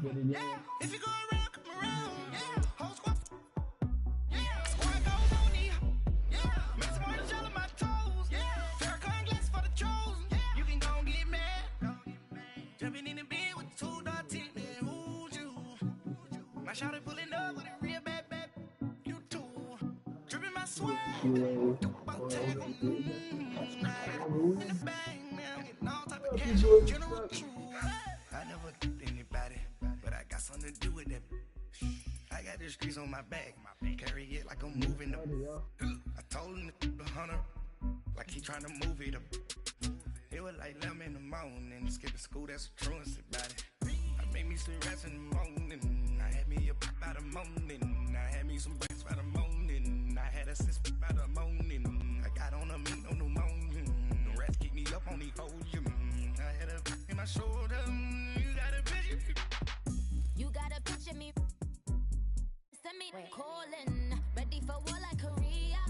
Yeah, if you go around, come around. Yeah, whole squad. Yeah, squad goes on me. Yeah, make some more to gel on my toes. Yeah, Farrakhan glass for the trolls. Yeah, you can go and get mad. Jumping in the bed with the 2.10 and who's you? My shawty pulling up with a real bad. You too. Dripping my swag. Tag 'em. In the bang, man. Getting all type of cash. General true. I never did anybody, but I got something to do with that. I got the streets on my back. Carry it like I'm moving up. I told him to 100, like he trying to move it up. It was like 11 in the morning, skipping school, that's a truancy about it. I made me some rats in the morning. I had me a by the morning. I had me some breaks by the morning. I had a sis by the morning. I got on a meat on the morning. The rats keep me up on the podium. I had a in my shoulder. You got a picture. You got a picture me. Send me calling. Ready for war like Korea.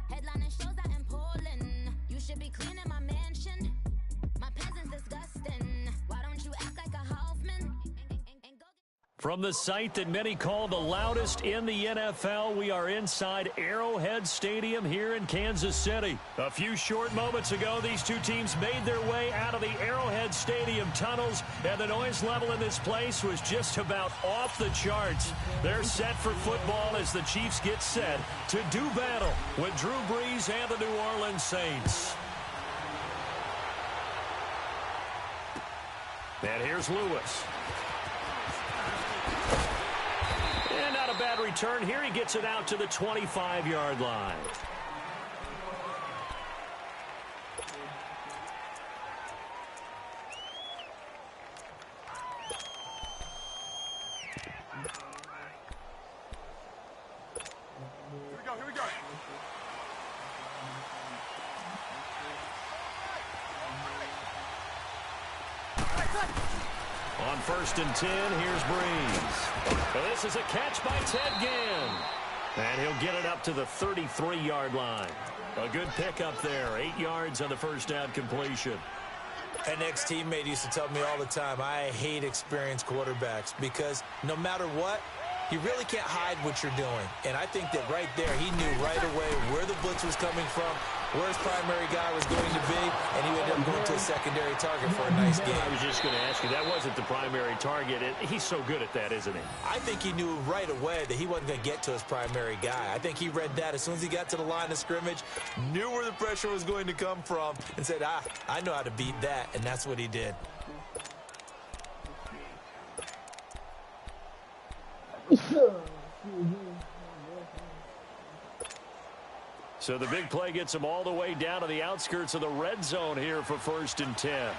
Headlining shows out in Poland. You should be cleaning my mansion. My peasants disgusting. Why don't you act like a Hoffman? From the site that many call the loudest in the NFL, we are inside Arrowhead Stadium here in Kansas City. A few short moments ago, these two teams made their way out of the Arrowhead Stadium tunnels, and the noise level in this place was just about off the charts. They're set for football as the Chiefs get set to do battle with Drew Brees and the New Orleans Saints. And here's Lewis. And not a bad return here. He gets it out to the 25-yard line. Here we go. On 1st and 10, here's Brees. This is a catch by Ted Ginn. And he'll get it up to the 33-yard line. A good pickup there. 8 yards on the first down completion. An ex-teammate used to tell me all the time, I hate experienced quarterbacks because no matter what, you really can't hide what you're doing. And I think that right there, he knew right away where the blitz was coming from, where his primary guy was going to be, and he ended up going to a secondary target for a nice game. I was just going to ask you, that wasn't the primary target. He's so good at that, isn't he? I think he knew right away that he wasn't going to get to his primary guy. I think he read that as soon as he got to the line of scrimmage, knew where the pressure was going to come from, and said, I know how to beat that, and that's what he did. So the big play gets him all the way down to the outskirts of the red zone here for 1st and 10.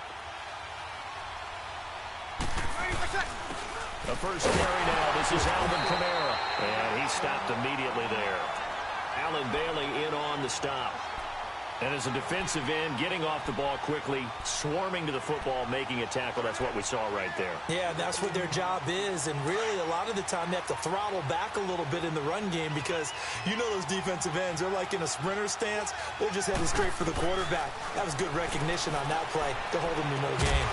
The first carry now. This is Alvin Kamara. And he stopped immediately there. Alan Bailey in on the stop. And as a defensive end, getting off the ball quickly, swarming to the football, making a tackle. That's what we saw right there. Yeah, that's what their job is. And really, a lot of the time, they have to throttle back a little bit in the run game because you know those defensive ends, they're like in a sprinter stance. They're just headed straight for the quarterback. That was good recognition on that play to hold them to no gain.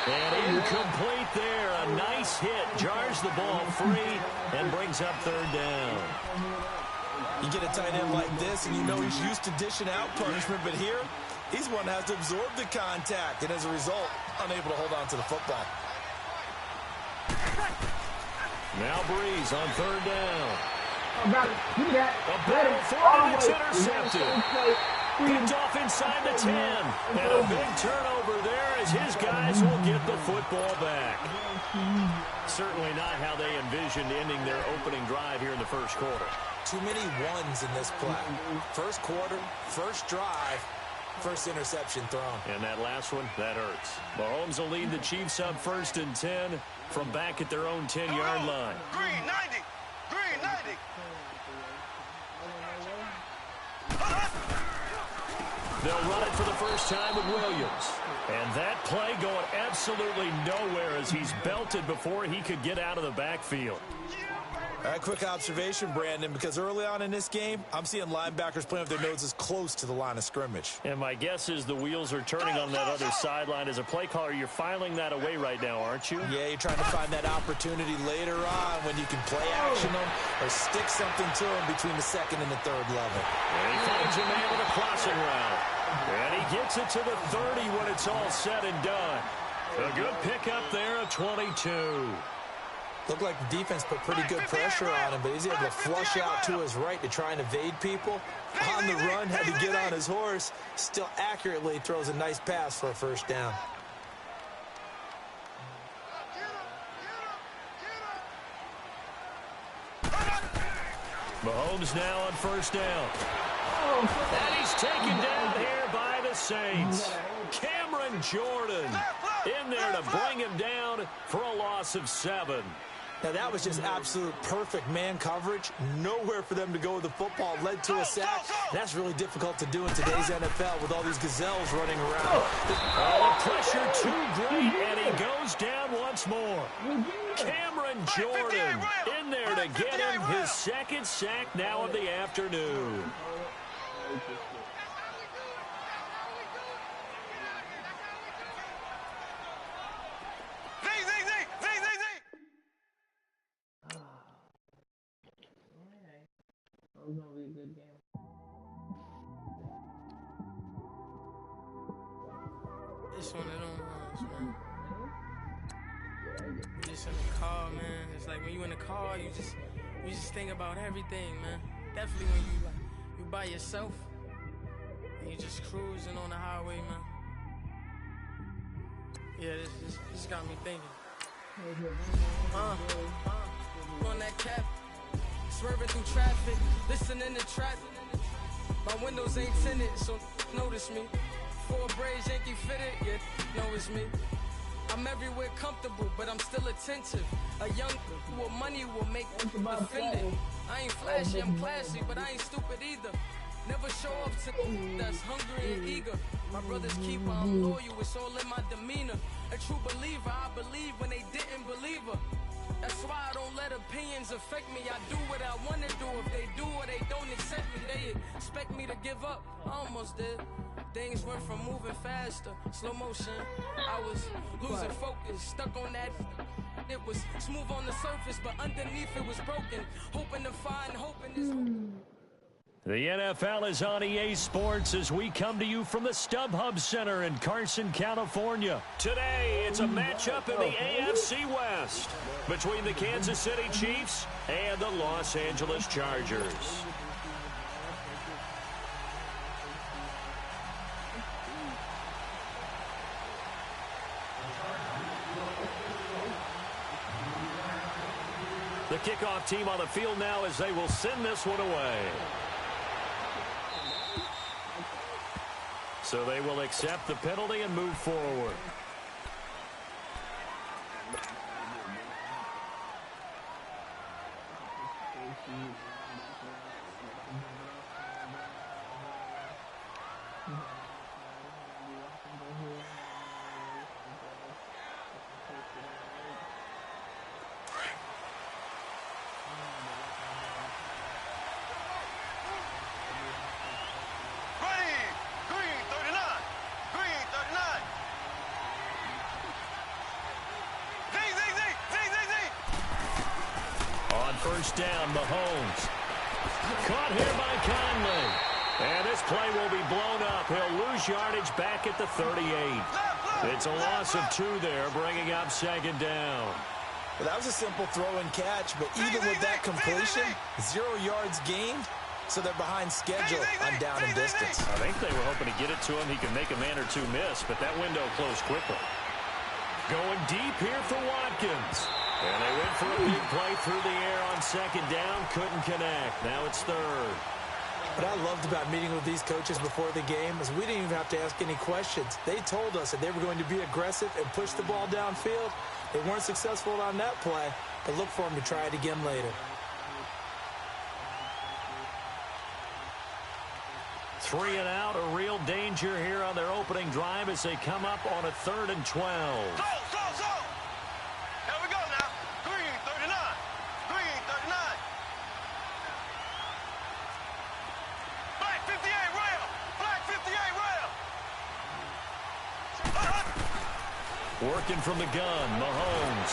And incomplete there. A nice hit. Jars the ball free and brings up 3rd down. You get a tight end like this, and you know he's used to dishing out punishment, but here, he's one that has to absorb the contact, and as a result, unable to hold on to the football. Now Brees on 3rd down. Give me that. A battle for it, it's intercepted. Picked off inside the 10. And a big turnover there as his guys will get the football back. Certainly not how they envisioned ending their opening drive here in the first quarter. Too many ones in this play. First quarter, first drive, first interception thrown. And that last one, that hurts. Mahomes will lead the Chiefs up 1st and 10 from back at their own 10-yard line. Green 90. Green 90. They'll run it for the first time with Williams. And that play going absolutely nowhere as he's belted before he could get out of the backfield. Quick observation, Brandon, because early on in this game, I'm seeing linebackers playing with their noses close to the line of scrimmage. And my guess is the wheels are turning on that other sideline. As a play caller, you're filing that away right now, aren't you? Yeah, you're trying to find that opportunity later on when you can play action them or stick something to them between the second and the third level. And he finds a man with a crossing route. And he gets it to the 30 when it's all said and done. A good pickup there of 22. Looked like the defense put pretty good pressure on him, but he's able to flush out to his right to try and evade people. On the run, had to get on his horse. Still accurately throws a nice pass for a first down. Mahomes now on first down. And he's taken down here by the Saints. Cameron Jordan in there to bring him down for a loss of 7. Now, that was just absolute perfect man coverage. Nowhere for them to go with the football. Led to a sack. That's really difficult to do in today's NFL with all these gazelles running around. Oh, the pressure too great, and he goes down once more. Cameron Jordan in there to get him his second sack now of the afternoon. It's gonna be a good game. It's one of them ones, man. You just in the car, man. It's like when you in the car, you just think about everything, man. Definitely when you by yourself and you just cruising on the highway, man. Yeah, this got me thinking. On that cap. Swerving through traffic, listening to trap. My windows ain't tinted, so notice me. 4 braids, Yankee fitted, yeah, know it's me. I'm everywhere comfortable, but I'm still attentive. A young with money will make me offended. I ain't flashy, I'm classy, but I ain't stupid either. Never show up to that's hungry and eager. My brother's keeper, I'm loyal, it's all in my demeanor. A true believer, I believe when they didn't believe her. That's why I don't let opinions affect me. I do what I want to do. If they do or they don't accept me, they expect me to give up. I almost did. Things went from moving faster, slow motion. I was losing focus, stuck on that. It was smooth on the surface, but underneath it was broken. Hoping to find hope in this. The NFL is on EA Sports as we come to you from the StubHub Center in Carson, California. Today, it's a matchup in the AFC West between the Kansas City Chiefs and the Los Angeles Chargers. The kickoff team on the field now as they will send this one away. So they will accept the penalty and move forward. First down, Mahomes. Caught here by Conley. And this play will be blown up. He'll lose yardage back at the 38. It's a loss of 2 there, bringing up second down. Well, that was a simple throw and catch, but even with that completion, 0 yards gained, so they're behind schedule on down and distance. I think they were hoping to get it to him. He can make a man or 2 miss, but that window closed quickly. Going deep here for Watkins. And they went for a big play through the air on second down. Couldn't connect. Now it's third. What I loved about meeting with these coaches before the game is we didn't even have to ask any questions. They told us that they were going to be aggressive and push the ball downfield. They weren't successful on that play, but look for them to try it again later. 3 and out, a real danger here on their opening drive as they come up on a 3rd and 12. Go! Here we go now. Green 39. Green 39. Working from the gun, Mahomes.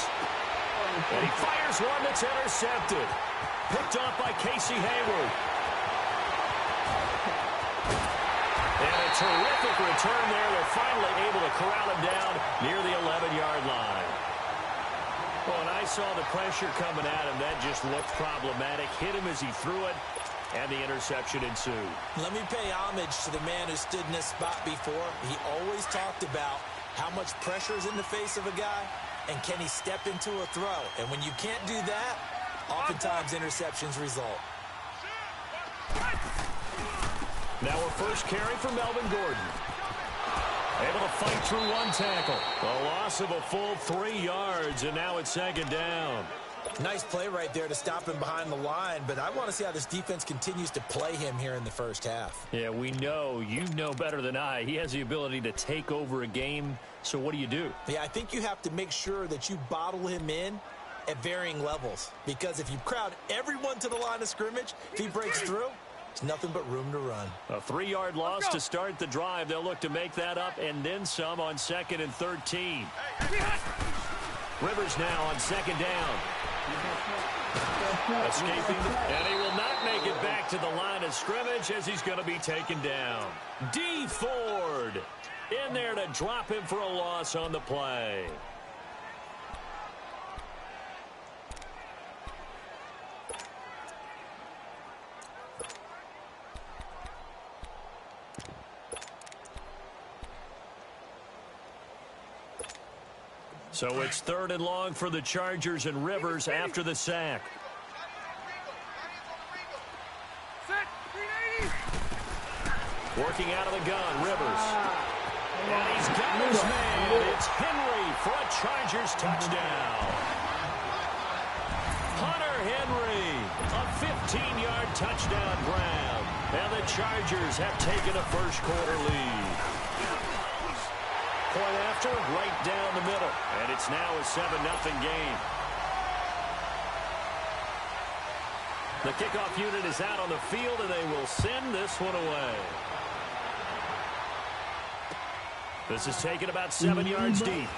And he fires one that's intercepted. Picked off by Casey Hayward. And a terrific return there. They're finally able to corral him down near the 11-yard line. Well, and I saw the pressure coming at him. That just looked problematic. Hit him as he threw it, and the interception ensued. Let me pay homage to the man who stood in this spot before. He always talked about how much pressure is in the face of a guy, and can he step into a throw? And when you can't do that, oftentimes interceptions result. Now a first carry for Melvin Gordon. Able to fight through one tackle. A loss of a full 3 yards, and now it's second down. Nice play right there to stop him behind the line, but I want to see how this defense continues to play him here in the first half. Yeah, we know. You know better than I. He has the ability to take over a game, so what do you do? Yeah, I think you have to make sure that you bottle him in at varying levels, because if you crowd everyone to the line of scrimmage, if he breaks through, it's nothing but room to run. A 3-yard loss to start the drive. They'll look to make that up and then some on 2nd and 13. Rivers now on 2nd down. Escaping, and he will not make it back to the line of scrimmage as he's going to be taken down. D. Ford in there to drop him for a loss on the play. So it's 3rd and long for the Chargers, and Rivers after the sack. Working out of the gun, Rivers. And he's got his man. It's Henry for a Chargers touchdown. Hunter Henry, a 15-yard touchdown grab. And the Chargers have taken a first-quarter lead. Point after, right down the middle. And it's now a 7-0 game. The kickoff unit is out on the field, and they will send this one away. This is taken about 7 yards deep.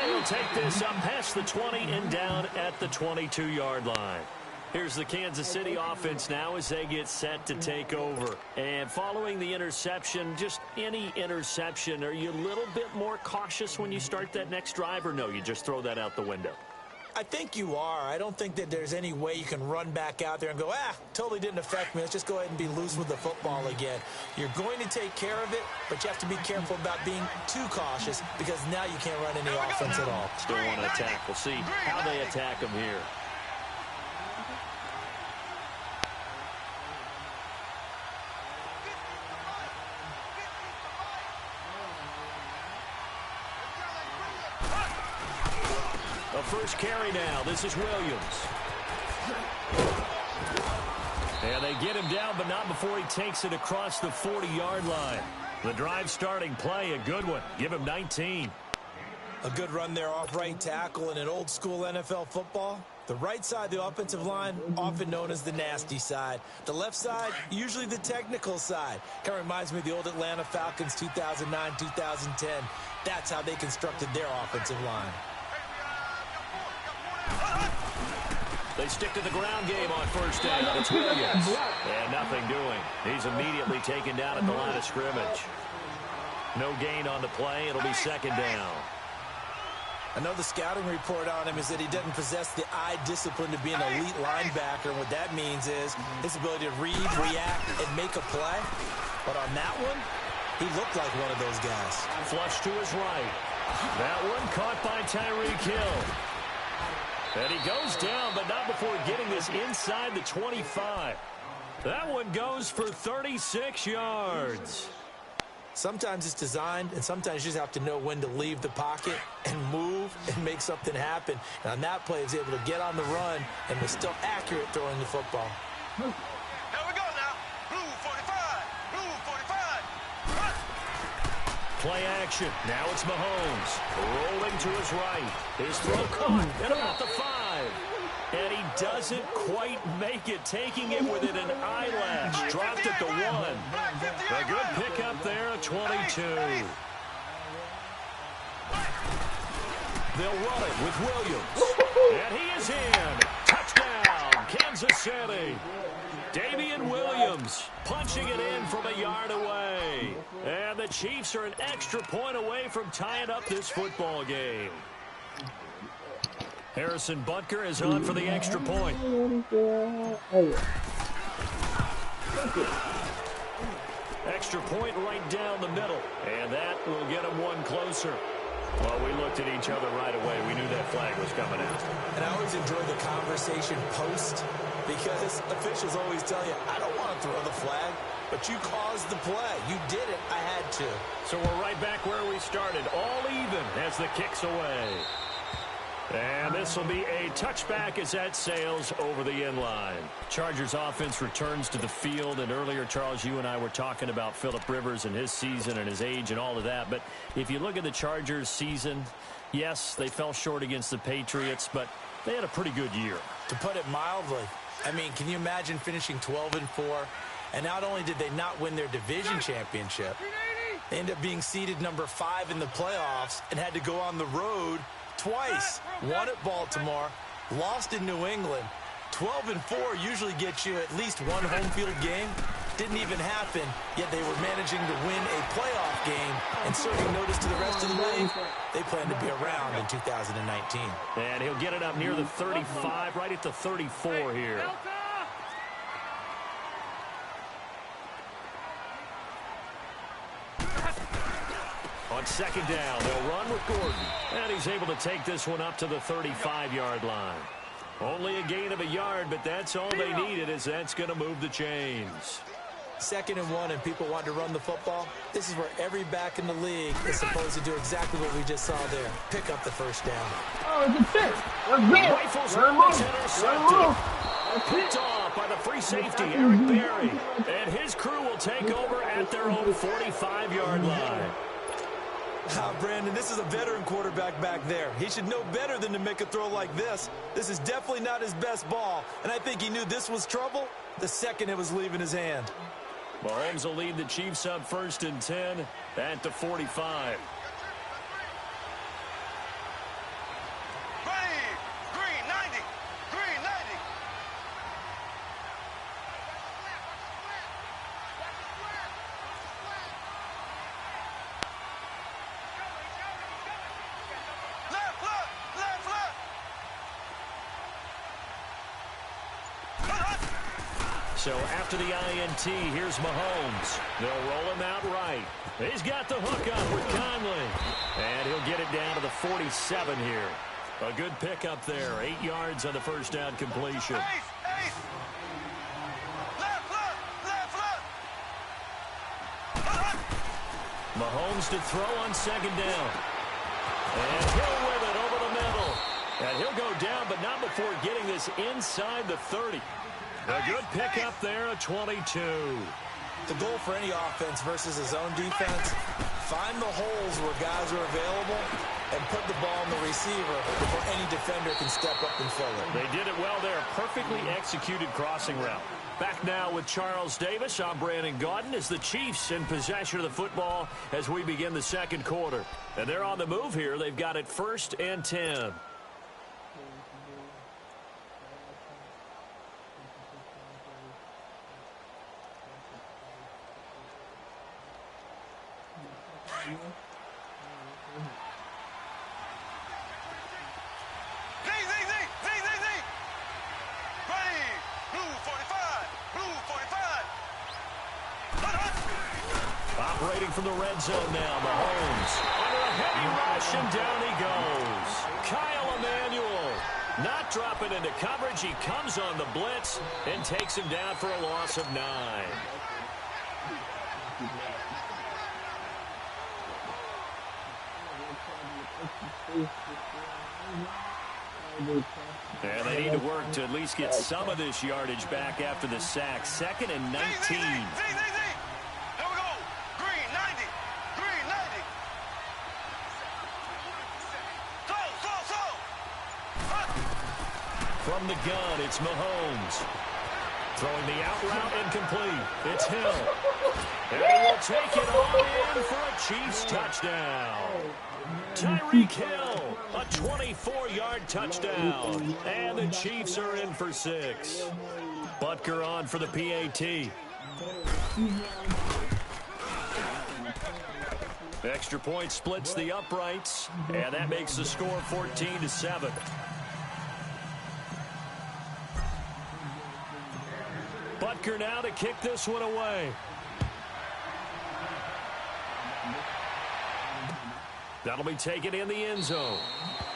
And we'll take this up past the 20 and down at the 22-yard line. Here's the Kansas City offense now as they get set to take over. And following the interception, just any interception, are you a little bit more cautious when you start that next drive, or no, you just throw that out the window? I think you are. I don't think that there's any way you can run back out there and go, totally didn't affect me. Let's just go ahead and be loose with the football again. You're going to take care of it, but you have to be careful about being too cautious because now you can't run any offense at all. Still want to attack. We'll see how they attack them here. First carry now. This is Williams. And they get him down, but not before he takes it across the 40-yard line. The drive starting play, a good one. Give him 19. A good run there off right tackle in an old-school NFL football. The right side, the offensive line, often known as the nasty side. The left side, usually the technical side. Kind of reminds me of the old Atlanta Falcons 2009-2010. That's how they constructed their offensive line. They stick to the ground game on first down. It's Williams. And nothing doing. He's immediately taken down at the line of scrimmage. No gain on the play. It'll be second down. I know the scouting report on him is that he doesn't possess the eye discipline to be an elite linebacker. What that means is his ability to read, react, and make a play. But on that one, he looked like one of those guys. Flush to his right. That one caught by Tyreek Hill. And he goes down, but not before getting this inside the 25. That one goes for 36 yards. Sometimes it's designed, and sometimes you just have to know when to leave the pocket and move and make something happen. And on that play, he was able to get on the run and was still accurate throwing the football. Here we go now. Blue 45. Blue 45. Play action. Now it's Mahomes. Rolling to his right. His throw caught at about the 5. And he doesn't quite make it, taking it within an eyelash. Dropped at the 1. A good pickup there at 22. They'll run it with Williams. And he is in. Touchdown, Kansas City. Damian Williams punching it in from a yard away. And the Chiefs are an extra point away from tying up this football game. Harrison Butker is on for the extra point. Extra point right down the middle. And that will get them one closer. Well, we looked at each other right away. We knew that flag was coming out. And I always enjoy the conversation post because officials always tell you, I don't want to throw the flag, but you caused the play. You did it. I had to. So we're right back where we started, all even as the kick's away. And this will be a touchback as that sails over the end line. Chargers offense returns to the field, and earlier, Charles, you and I were talking about Phillip Rivers and his season and his age and all of that. But if you look at the Chargers season, yes, they fell short against the Patriots, but they had a pretty good year. To put it mildly, I mean, can you imagine finishing 12-4? And not only did they not win their division championship, they ended up being seeded number 5 in the playoffs and had to go on the road twice. Won at Baltimore, lost in New England. 12-4 usually gets you at least one home field game. Didn't even happen, yet they were managing to win a playoff game and serving notice to the rest of the league. They plan to be around in 2019. And he'll get it up near the 35, right at the 34 here. On second down, they'll run with Gordon. And he's able to take this one up to the 35-yard line. Only a gain of a yard, but that's all they needed, as that's going to move the chains. 2nd and 1, and people want to run the football. This is where every back in the league is supposed to do exactly what we just saw there. Pick up the first down. Oh, it's a pick. Let's go. Rifles Run one is low. intercepted. Picked off by the free safety, Eric Berry. And his crew will take over at their own 45-yard line. Brandon, this is a veteran quarterback back there. He should know better than to make a throw like this. This is definitely not his best ball, and I think he knew this was trouble the second it was leaving his hand. Mahomes will lead the Chiefs up 1st and 10 at the 45. Green 90. Green 90. So after the INT, here's Mahomes. They'll roll him out right. He's got the hook up with Conley. And he'll get it down to the 47 here. A good pickup there. 8 yards on the first down completion. Mahomes to throw on second down. And Hill with it over the middle. And he'll go down, but not before getting this inside the 30. A good pickup there, a 22. The goal for any offense versus his own defense, find the holes where guys are available and put the ball in the receiver before any defender can step up and fill it. They did it well there. Perfectly executed crossing route. Back now with Charles Davis. I'm Brandon Gaudin as the Chiefs in possession of the football as we begin the second quarter. And they're on the move here. They've got it 1st and 10. Operating from the red zone now, Mahomes. Under a heavy rush, and down he goes. Kyle Emanuel not dropping into coverage. He comes on the blitz and takes him down for a loss of 9. And they need to work to at least get some of this yardage back after the sack. 2nd and 19. From the gun, it's Mahomes. Throwing the out route incomplete. It's Hill. And he will take it all in for a Chiefs touchdown. Tyreek Hill, a 24-yard touchdown. And the Chiefs are in for 6. Butker on for the PAT. Extra point splits the uprights, and that makes the score 14-7. Butker now to kick this one away. That'll be taken in the end zone.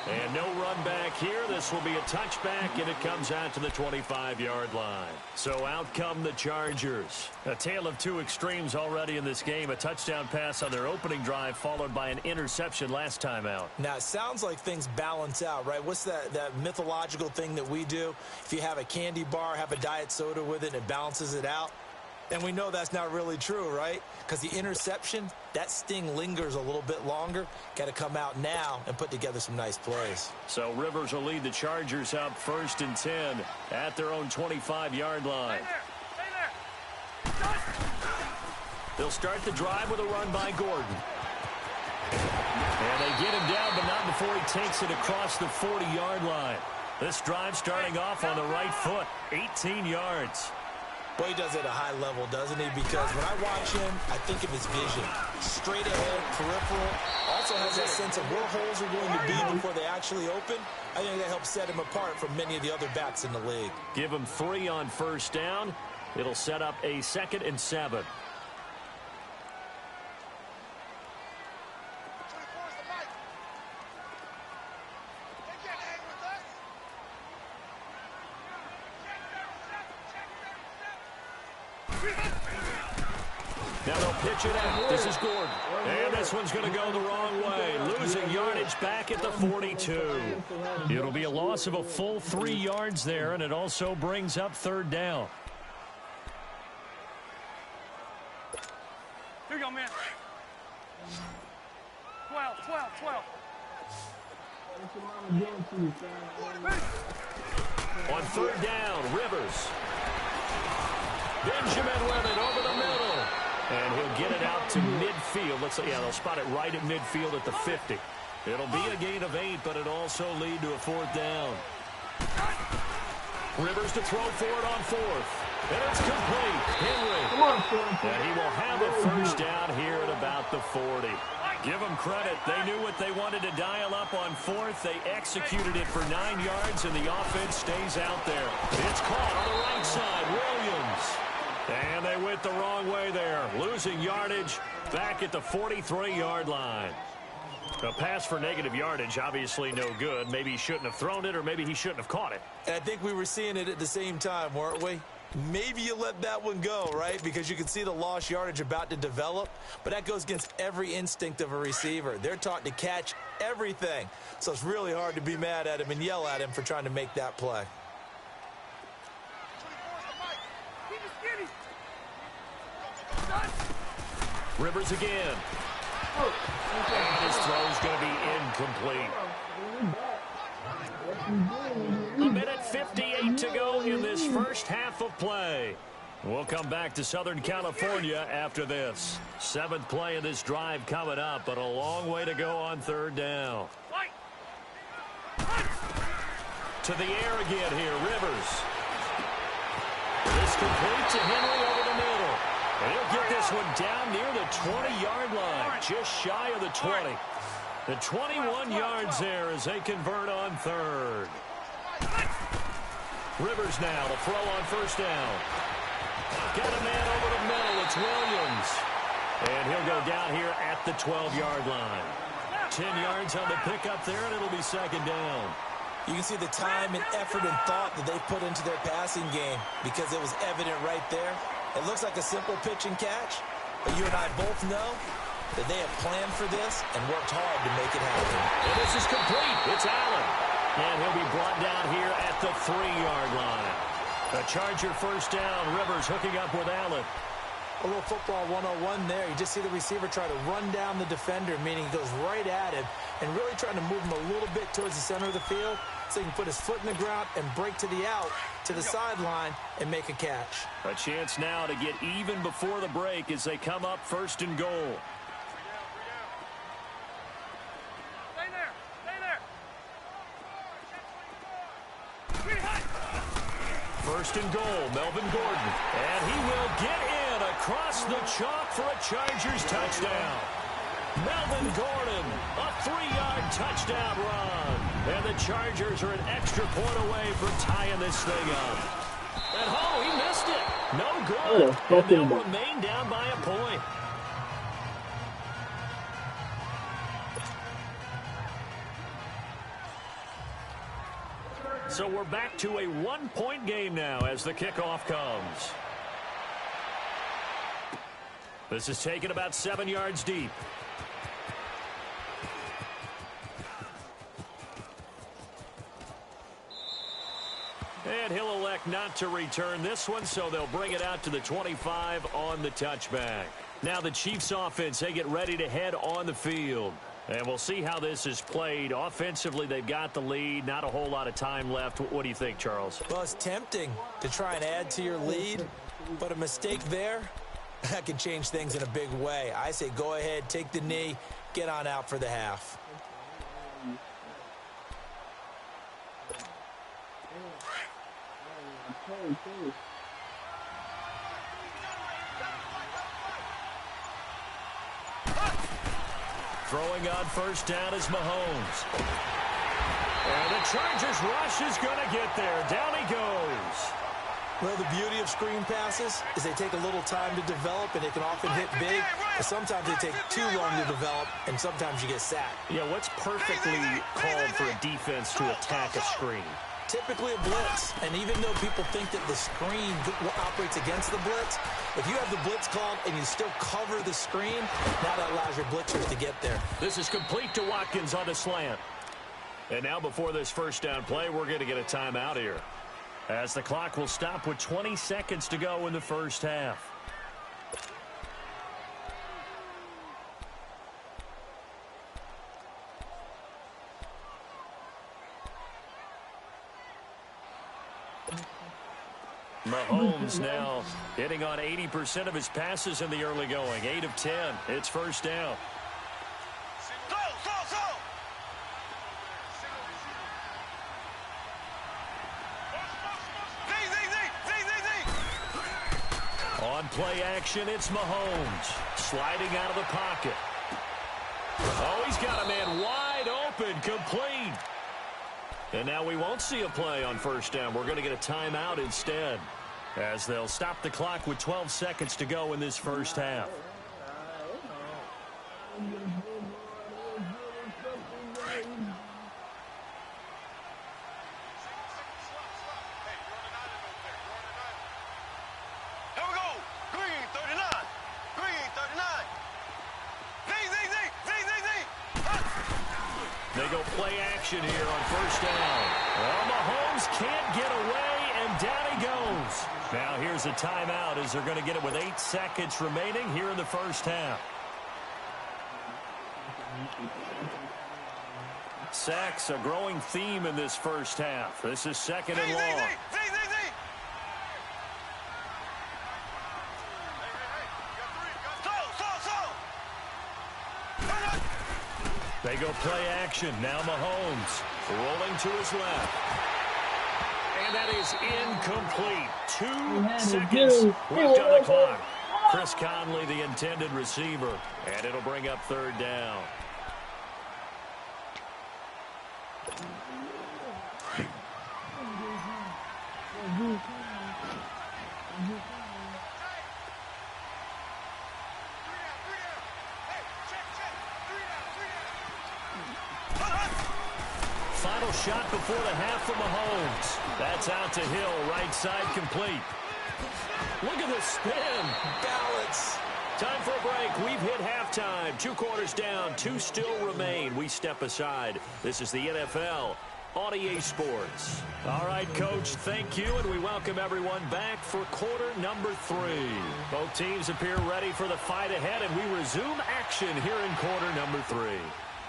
And no run back here. This will be a touchback, and it comes out to the 25-yard line. So out come the Chargers. A tale of two extremes already in this game. A touchdown pass on their opening drive, followed by an interception last time out. Now, it sounds like things balance out, right? What's that mythological thing that we do? If you have a candy bar, have a diet soda with it, and it balances it out. And we know that's not really true, right? Because the interception, that sting lingers a little bit longer. Got to come out now and put together some nice plays. So Rivers will lead the Chargers up 1st and 10 at their own 25-yard line. They'll start the drive with a run by Gordon. And they get him down, but not before he takes it across the 40-yard line. This drive starting off on the right foot, 18 yards. Boy, he does it at a high level, doesn't he? Because when I watch him, I think of his vision. Straight ahead, peripheral. Also has that sense of where holes are going to be before they actually open. I think that helps set him apart from many of the other backs in the league. Give him 3 on 1st down. It'll set up a 2nd and 7. Now they'll pitch it out. This is Gordon. And this one's going to go the wrong way. Losing yardage back at the 42. It'll be a loss of a full 3 yards there, and it also brings up 3rd down. Here you go, man. 12, 12, 12. On 3rd down, Rivers. Benjamin with it over the middle. And he'll get it out to midfield. They'll spot it right at midfield at the 50. It'll be a gain of 8, but it'll also lead to a 4th down. Rivers to throw for it on 4th. And it's complete. Henry. And he will have a 1st down here at about the 40. Give them credit. They knew what they wanted to dial up on 4th. They executed it for 9 yards, and the offense stays out there. It's caught on the right side. Williams. And they went the wrong way there. Losing yardage back at the 43-yard line. A pass for negative yardage, obviously no good. Maybe he shouldn't have thrown it, or maybe he shouldn't have caught it. And I think we were seeing it at the same time, weren't we? Maybe you let that one go, right? Because you can see the lost yardage about to develop. But that goes against every instinct of a receiver. They're taught to catch everything. So it's really hard to be mad at him and yell at him for trying to make that play. Rivers again. And his throw's going to be incomplete. A minute 58 to go in this first half of play. We'll come back to Southern California after this. 7th play of this drive coming up, but a long way to go on 3rd down. To the air again here, Rivers. This complete to Henry over the middle. And he'll get this one down near the 20-yard line, just shy of the 20. The 21 yards there as they convert on 3rd. Rivers now to throw on 1st down. Got a man over the middle. It's Williams. And he'll go down here at the 12-yard line. 10 yards on the pickup there, and it'll be 2nd down. You can see the time and effort and thought that they put into their passing game because it was evident right there. It looks like a simple pitch and catch, but you and I both know that they have planned for this and worked hard to make it happen. And this is complete. It's Allen. And he'll be brought down here at the 3-yard line. A Charger 1st down. Rivers hooking up with Allen. A little football 101 there. You just see the receiver try to run down the defender, meaning he goes right at him and really trying to move him a little bit towards the center of the field so he can put his foot in the ground and break to the out, to the sideline, and make a catch. A chance now to get even before the break as they come up 1st and goal. First and goal, Melvin Gordon. And he will get in across the chalk for a Chargers touchdown. Melvin Gordon, a 3-yard touchdown run. And the Chargers are an extra point away from tying this thing up. And he missed it. No good. And they'll remain down by a point. So we're back to a 1-point game now as the kickoff comes. This is taken about 7 yards deep. And he'll elect not to return this one, so they'll bring it out to the 25 on the touchback. Now the Chiefs offense, they get ready to head on the field. And we'll see how this is played. Offensively, they've got the lead. Not a whole lot of time left. What do you think, Charles? Well, it's tempting to try and add to your lead, but a mistake there, that can change things in a big way. I say go ahead, take the knee, get on out for the half. Throwing on first down is Mahomes. And the Chargers rush is going to get there. Down he goes. Well, the beauty of screen passes is they take a little time to develop, and they can often hit big. But sometimes they take too long to develop, and sometimes you get sacked. Yeah, what's perfectly called for a defense to attack a screen? Typically a blitz, and even though people think that the screen operates against the blitz, if you have the blitz called and you still cover the screen, now that allows your blitzers to get there. This is complete to Watkins on the slant. And now before this first down play, we're going to get a timeout here, as the clock will stop with 20 seconds to go in the first half. Mahomes now hitting on 80% of his passes in the early going. 8 of 10. It's first down. On play action, it's Mahomes. Sliding out of the pocket. Oh, he's got a man wide open, complete. And now we won't see a play on first down. We're going to get a timeout instead, as they'll stop the clock with 12 seconds to go in this first half. They go play action here on first down. Well, Mahomes can't get away, and down he goes. Now here's a timeout as they're going to get it with 8 seconds remaining here in the first half. Sacks, a growing theme in this first half. This is second and long. They go play action. Now Mahomes rolling to his left. And that is incomplete. 2 seconds left on the clock. Chris Conley, the intended receiver. And it'll bring up third down. Final shot before the half for Mahomes. That's out to Hill, right side complete. Look at the spin. Balance. Time for a break. We've hit halftime. 2 quarters down. 2 still remain. We step aside. This is the NFL on EA Sports. All right, Coach, thank you, and we welcome everyone back for quarter number 3. Both teams appear ready for the fight ahead, and we resume action here in quarter number 3.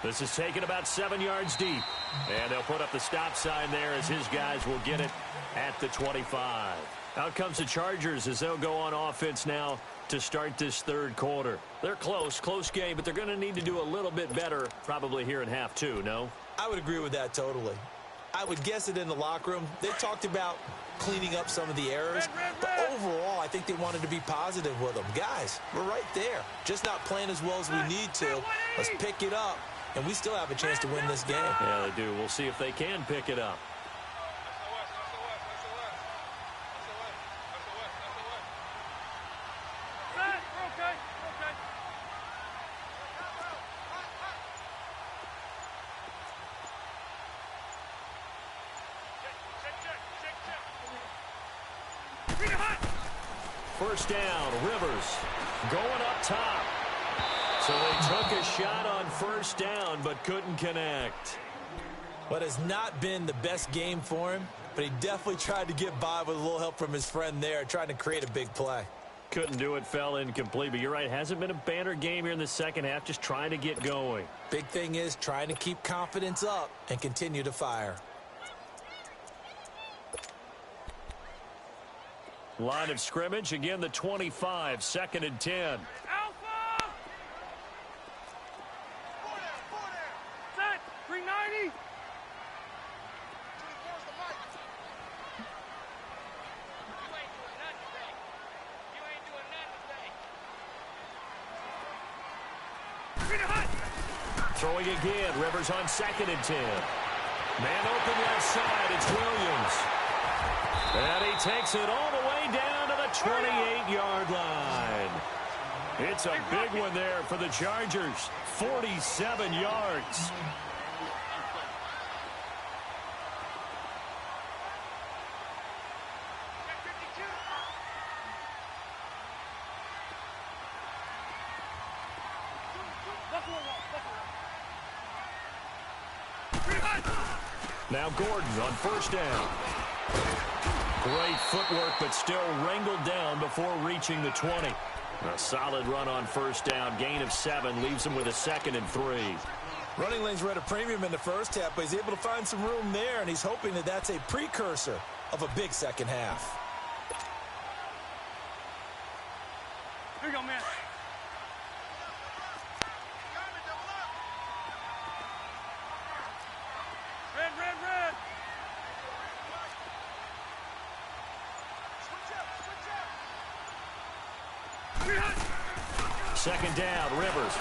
This is taken about 7 yards deep, and they'll put up the stop sign there as his guys will get it at the 25. Out comes the Chargers as they'll go on offense now to start this third quarter. They're close game, but they're going to need to do a little bit better probably here in half 2, no? I would agree with that totally. I would guess it in the locker room. They talked about cleaning up some of the errors, but overall, I think they wanted to be positive with them. Guys, we're right there. Just not playing as well as we need to. Let's pick it up, and we still have a chance to win this game. Yeah, they do. We'll see if they can pick it up. First down, Rivers going up top. So they took a shot on first down but couldn't connect. What has not been the best game for him, but he definitely tried to get by with a little help from his friend there, trying to create a big play. Couldn't do it, fell incomplete, but you're right, hasn't been a banner game here in the second half, just trying to get going. Big thing is trying to keep confidence up and continue to fire. Line of scrimmage, again the 25, 2nd and 10. Alpha! Set! 390! Throwing again, Rivers on 2nd and 10. Man open left side, it's Williams. And he takes it all the way down to the 28-yard line. It's a big one there for the Chargers. 47 yards. Now Gordon on first down. Great footwork, but still wrangled down before reaching the 20. A solid run on first down. Gain of 7 leaves him with a 2nd and 3. Running lanes were at a premium in the first half, but he's able to find some room there, and he's hoping that that's a precursor of a big second half. Here you go, man. Red, red, red. Second down, Rivers.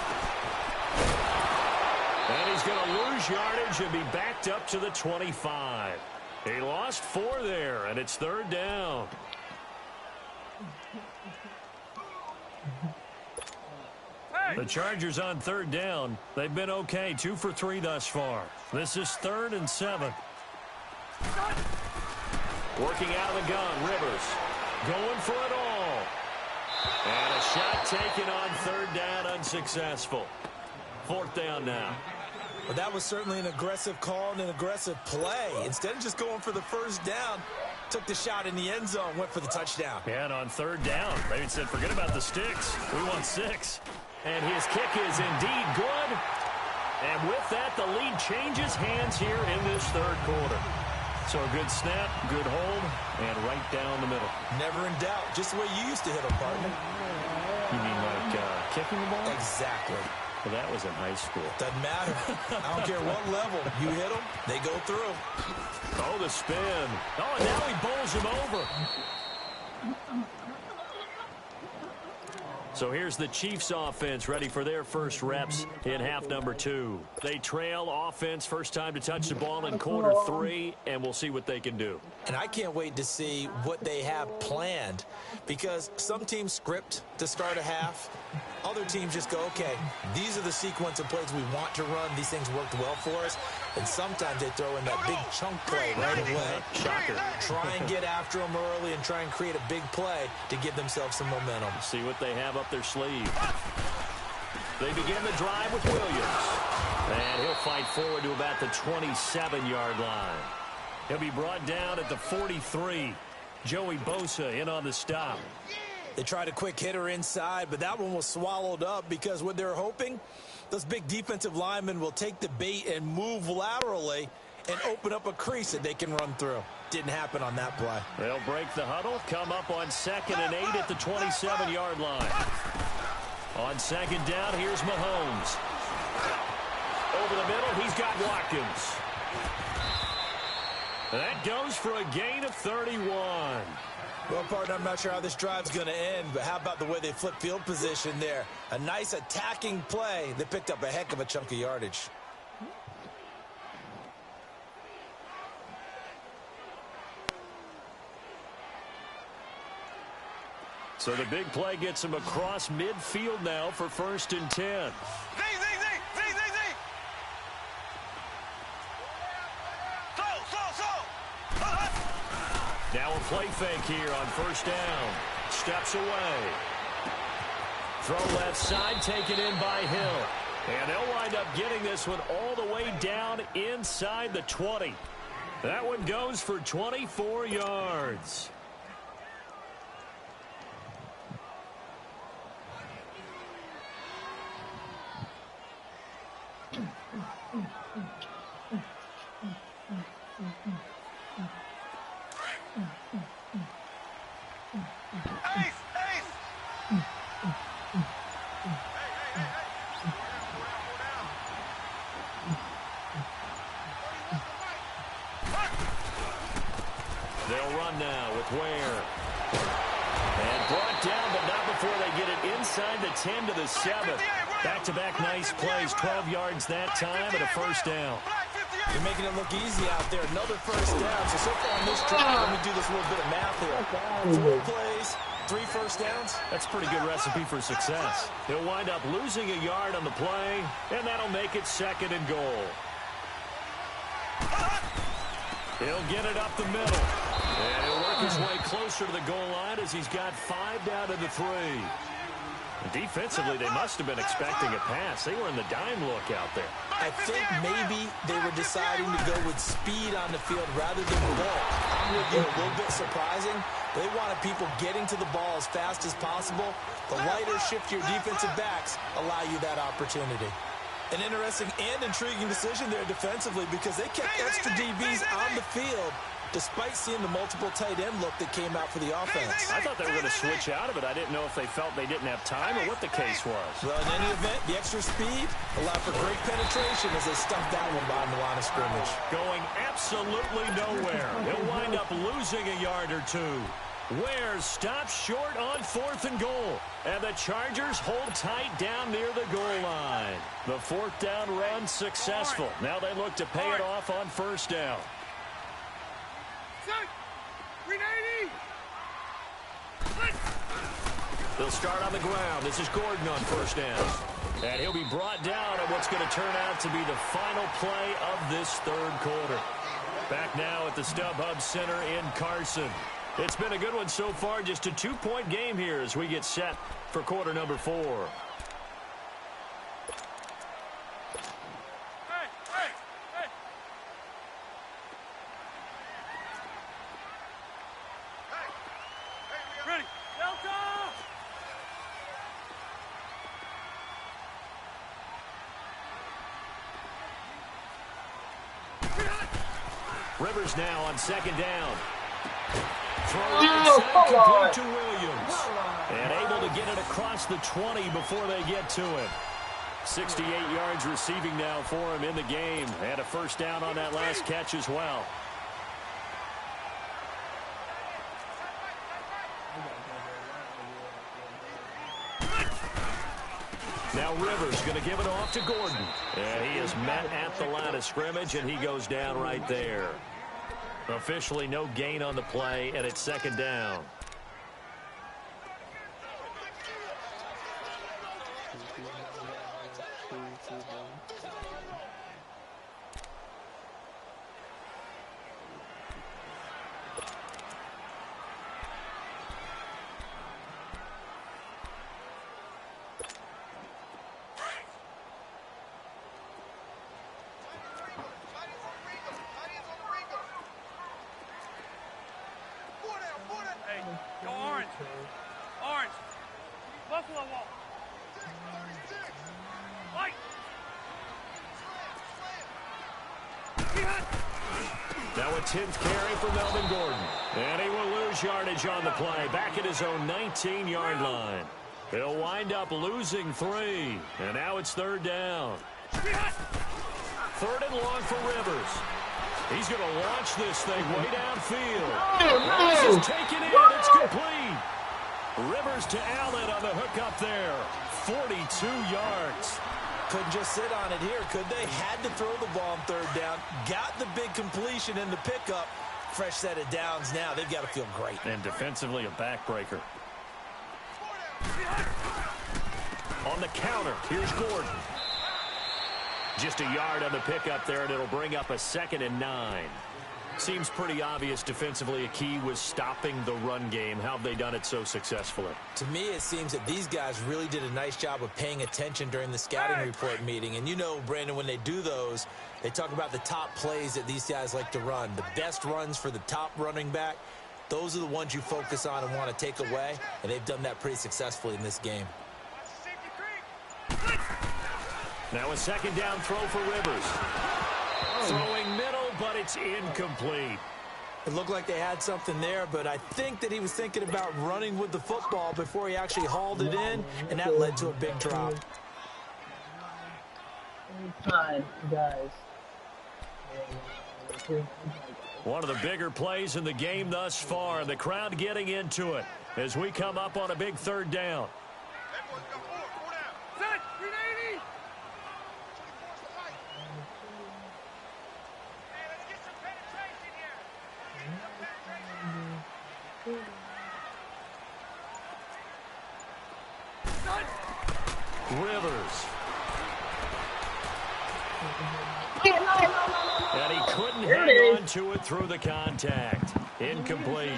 And he's going to lose yardage and be backed up to the 25. He lost 4 there, and it's 3rd down. The Chargers on 3rd down. They've been okay, 2 for 3 thus far. This is 3rd and 7. Working out of the gun, Rivers. Going for it all. And a shot taken on 3rd down, unsuccessful. 4th down now. Well, that was certainly an aggressive call and an aggressive play. Instead of just going for the first down, took the shot in the end zone, went for the touchdown. Yeah, and on 3rd down, they said, forget about the sticks. We want 6. And his kick is indeed good. And with that, the lead changes hands here in this 3rd quarter. So a good snap, good hold, and right down the middle. Never in doubt. Just the way you used to hit them, partner. You mean like kicking the ball? Exactly. Well, that was in high school. Doesn't matter. I don't care what level. You hit them, they go through. Oh, the spin. Oh, and now he bowls him over. So here's the Chiefs offense ready for their first reps in half number 2. They trail offense first time to touch the ball in quarter 3, and we'll see what they can do. And I can't wait to see what they have planned, because some teams script to start a half. Other teams just go, okay, these are the sequence of plays we want to run. These things worked well for us. And sometimes they throw in that big chunk play right away. Shocker. Try and get after them early and try and create a big play to give themselves some momentum. See what they have up their sleeve. They begin the drive with Williams. And he'll fight forward to about the 27-yard line. He'll be brought down at the 43. Joey Bosa in on the stop. They tried a quick hitter inside, but that one was swallowed up because what they're hoping, those big defensive linemen will take the bait and move laterally and open up a crease that they can run through. Didn't happen on that play. They'll break the huddle, come up on 2nd and 8 at the 27-yard line. On 2nd down, here's Mahomes. Over the middle, he's got Watkins. That goes for a gain of 31. Well, partner, I'm not sure how this drive's going to end, but how about the way they flip field position there? A nice attacking play. They picked up a heck of a chunk of yardage. So the big play gets him across midfield now for 1st and 10. Now a play fake here on 1st down. Steps away. Throw left side, taken in by Hill. And they'll wind up getting this one all the way down inside the 20. That one goes for 24 yards. They'll run now with Ware. And brought down, but not before they get it inside the 10 to the 7. Back-to-back nice plays, 12 yards that time and a 1st down. You're making it look easy out there. Another 1st down. So far on this drive, let me do this little bit of math here. 4 plays, 3 1st downs. That's a pretty good recipe for success. He'll wind up losing a yard on the play, and that'll make it 2nd and goal. He'll get it up the middle. And he'll work his way closer to the goal line as he's got 5 down to the 3. Defensively, they must have been expecting a pass. They were in the dime look out there. I think maybe they were deciding to go with speed on the field rather than bulk. I'm with you, a little bit surprising. They wanted people getting to the ball as fast as possible. The lighter, shiftier defensive backs allow you that opportunity. An interesting and intriguing decision there defensively because they kept extra DBs on the field despite seeing the multiple tight end look that came out for the offense. I thought they were going to switch out of it. I didn't know if they felt they didn't have time or what the case was. Well, in any event, the extra speed allowed for great penetration as they stuffed that one behind the line of scrimmage. Going absolutely nowhere. He'll wind up losing a yard or 2. Ware stops short on 4th and goal. And the Chargers hold tight down near the goal line. The 4th down run successful. Now they look to pay it off on 1st down. They'll start on the ground. This is Gordon on 1st down. And he'll be brought down on what's going to turn out to be the final play of this 3rd quarter. Back now at the StubHub Center in Carson. It's been a good one so far. Just a 2-point game here as we get set for quarter number 4. Rivers now on 2nd down. Throw inside, complete to Williams. And able to get it across the 20 before they get to him. 68 yards receiving now for him in the game. And a 1st down on that last catch as well. Now Rivers going to give it off to Gordon. And he is met at the line of scrimmage, and he goes down right there. Officially no gain on the play, and it's 2nd down. Now a 10th carry for Melvin Gordon. And he will lose yardage on the play. Back at his own 19-yard line. He'll wind up losing 3. And now it's 3rd down. 3rd and long for Rivers. He's going to launch this thing way downfield. This is taken in. It's complete. Rivers to Allen on the hook up there. 42 yards. Couldn't just sit on it here, could they? Had to throw the ball on third down. Got the big completion in the pickup. Fresh set of downs now. They've got to feel great. And defensively, a backbreaker. On the counter, here's Gordon. Just a yard on the pickup there, and it'll bring up a 2nd and 9. Seems pretty obvious defensively a key was stopping the run game. How have they done it so successfully? To me, it seems that these guys really did a nice job of paying attention during the scouting report meeting. And you know, Brandon, when they do those, they talk about the top plays that these guys like to run. The best runs for the top running back, those are the ones you focus on and want to take away. And they've done that pretty successfully in this game. Now a 2nd down throw for Rivers. Throwing middle, but it's incomplete. It looked like they had something there, but I think that he was thinking about running with the football before he actually hauled it in, and that led to a big drop. Time, guys. One of the bigger plays in the game thus far. The crowd getting into it as we come up on a big 3rd down. Rivers. And he couldn't hang on to it through the contact. Incomplete.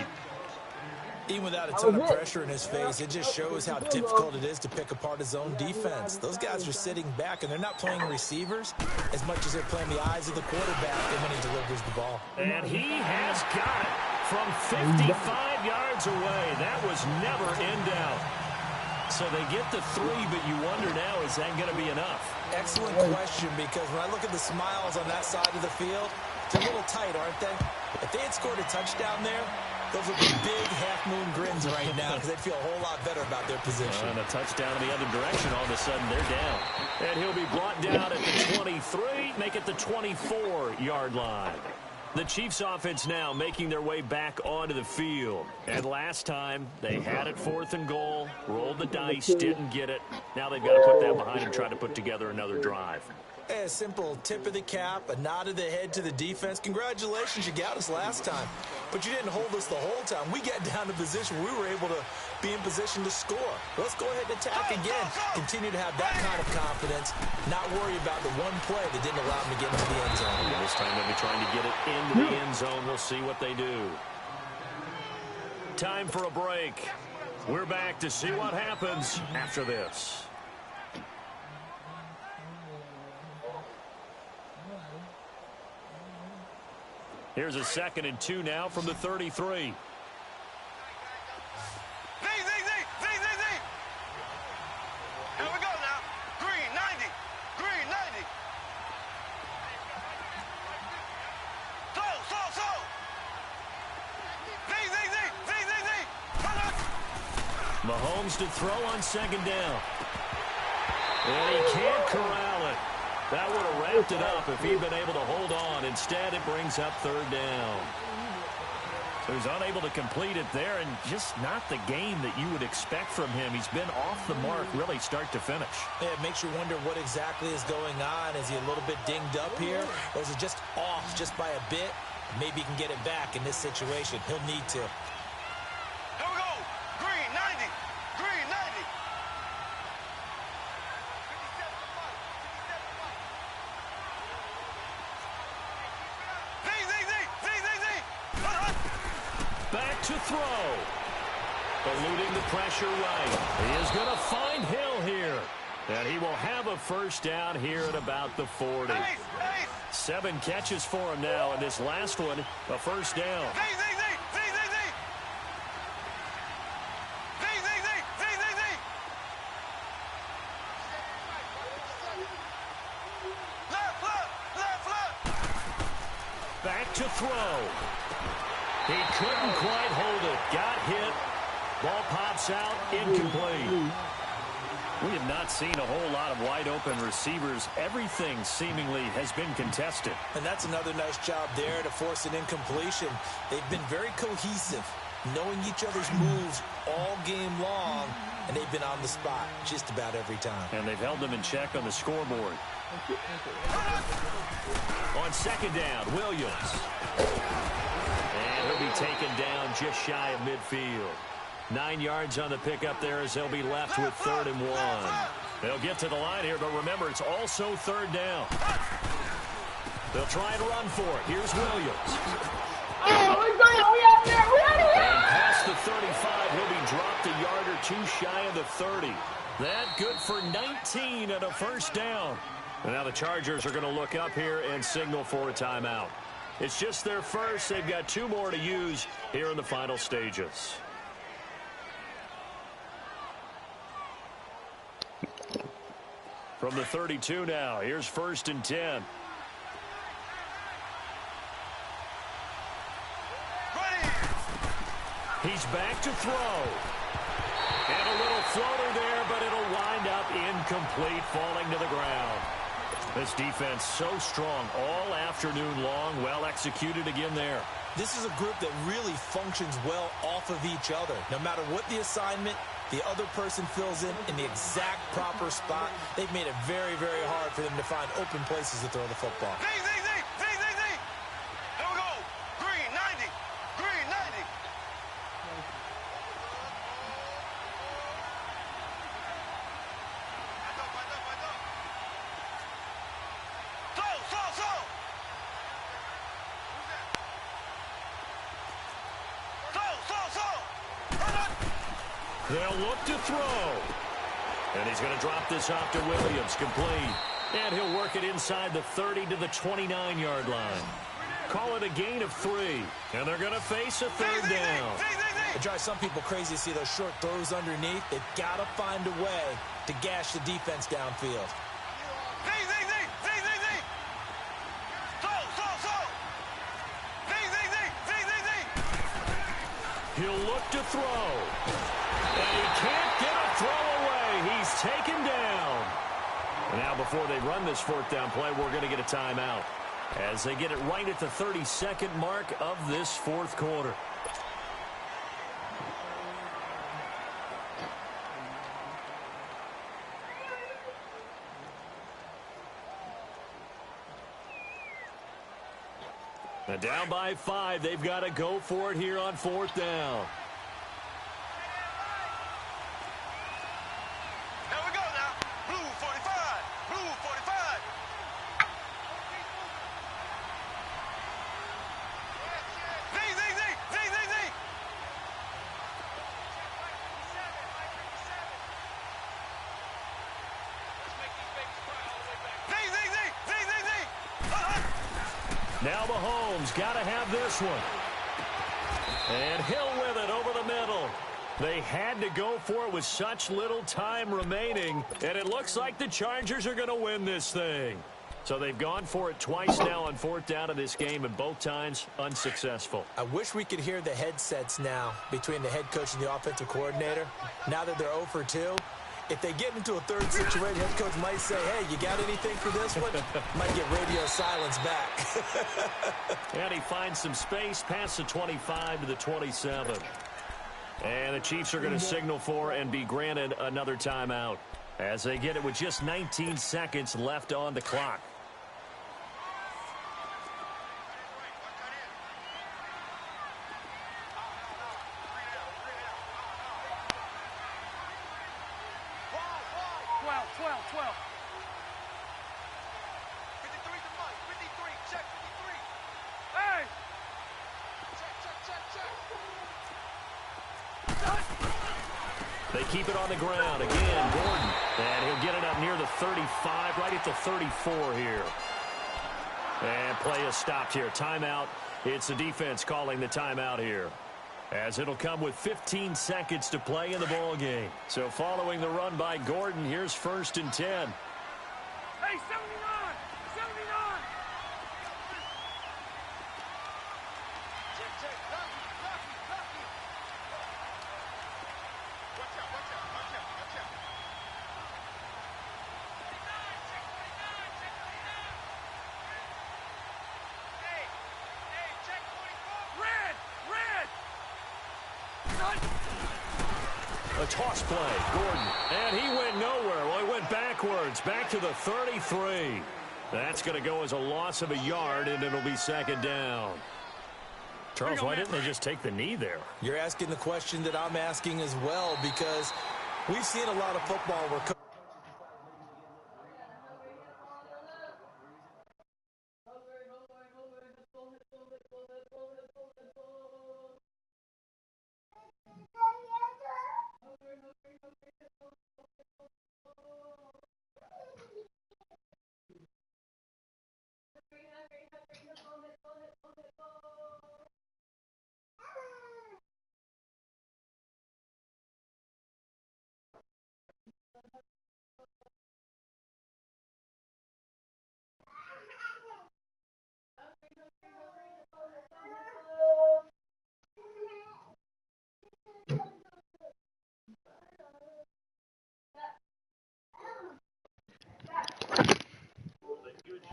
Even without a ton of pressure in his face, it just shows how difficult it is to pick apart his own defense. Those guys are sitting back, and they're not playing receivers as much as they're playing the eyes of the quarterback when he delivers the ball. And he has got it from 55 yards away. That was never in doubt. So they get the 3, but you wonder now, is that going to be enough? Excellent question, because when I look at the smiles on that side of the field, they're a little tight, aren't they? If they had scored a touchdown there, those would be big half-moon grins right now because they'd feel a whole lot better about their position. And a touchdown in the other direction, all of a sudden they're down. And he'll be brought down at the 23, make it the 24-yard line. The Chiefs offense now making their way back onto the field. And last time, they had it 4th and goal, rolled the dice, didn't get it. Now they've got to put that behind and try to put together another drive. A simple tip of the cap, a nod of the head to the defense. Congratulations, you got us last time. But you didn't hold us the whole time. We got down to position where we were able to be in position to score. Let's go ahead and attack again. Continue to have that kind of confidence. Not worry about the one play that didn't allow them to get into the end zone. Yeah, this time they'll be trying to get it into the end zone. We'll see what they do. Time for a break. We're back to see what happens after this. Here's a 2nd and 2 now from the 33. Here we go now. Green 90. Green 90. Slow. Mahomes to throw on 2nd down. And he can't corral it. That would have wrapped it up if he'd been able to hold on. Instead, it brings up 3rd down. So he's unable to complete it there, and just not the game that you would expect from him. He's been off the mark really start to finish. Yeah, it makes you wonder what exactly is going on. Is he a little bit dinged up here, or is it just off just by a bit? Maybe he can get it back in this situation. He'll need to. Here we go. Green 90. Green 90. Back to throw. Eluding the pressure right. He is going to find Hill here. And he will have a 1st down here at about the 40. 7 catches for him now, and this last one, a 1st down. Back to throw. He couldn't quite hold it. Got hit. Ball pops out. Incomplete. We have not seen a whole lot of wide-open receivers. Everything seemingly has been contested. And that's another nice job there to force an incompletion. They've been very cohesive, knowing each other's moves all game long, and they've been on the spot just about every time. And they've held them in check on the scoreboard. On second down, Williams. And he'll be taken down just shy of midfield. 9 yards on the pickup there as they'll be left with 3rd and 1. They'll get to the line here, but remember, it's also 3rd down. They'll try and run for it. Here's Williams. Oh, we're going. We out there. We out here. And past the 35, he'll be dropped a yard or two shy of the 30. That good for 19 and a first down. And now the Chargers are going to look up here and signal for a timeout. It's just their first. They've got 2 more to use here in the final stages. From the 32 now, here's 1st and 10. He's back to throw. And a little floater there, but it'll wind up incomplete, falling to the ground. This defense so strong all afternoon long, well executed again there. This is a group that really functions well off of each other. No matter what the assignment, the other person fills in the exact proper spot. They've made it very, very hard for them to find open places to throw the football. Z. There we go. Green 90. Green 90. They'll look to throw. And he's going to drop this off to Williams, complete. And he'll work it inside the 30 to the 29-yard line. Call it a gain of 3. And they're going to face a 3rd down. It drives some people crazy to see those short throws underneath. They've got to find a way to gash the defense downfield. He'll look to throw. And he can't get a throw away. He's taken down. And now before they run this 4th down play, we're going to get a timeout as they get it right at the 32nd mark of this 4th quarter. Now down by 5. They've got to go for it here on 4th down. There we go now. Blue 45. Blue 45. Z. Now Mahomes got to have this one. And Hill with it over the middle. They had to go for it with such little time remaining, and it looks like the Chargers are going to win this thing. So they've gone for it twice now on 4th down of this game, and both times unsuccessful. I wish we could hear the headsets now between the head coach and the offensive coordinator. Now that they're 0 for 2, if they get into a 3rd situation, head coach might say, hey, you got anything for this one? Might get radio silence back. And he finds some space past the 25 to the 27. And the Chiefs are going to signal for and be granted another timeout as they get it with just 19 seconds left on the clock. They keep it on the ground. Again, Gordon. And he'll get it up near the 35, right at the 34 here. And play is stopped here. Timeout. It's the defense calling the timeout here, as it'll come with 15 seconds to play in the ball game. So following the run by Gordon, here's 1st and 10. Hey, 79! 79! Check. Lucky. Watch out. A toss play, Gordon. And he went nowhere. Well, he went backwards, back to the 33. That's going to go as a loss of a yard, and it'll be second down. Charles, why didn't they just take the knee there? You're asking the question that I'm asking as well, because we've seen a lot of football where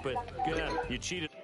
But, again, you cheated.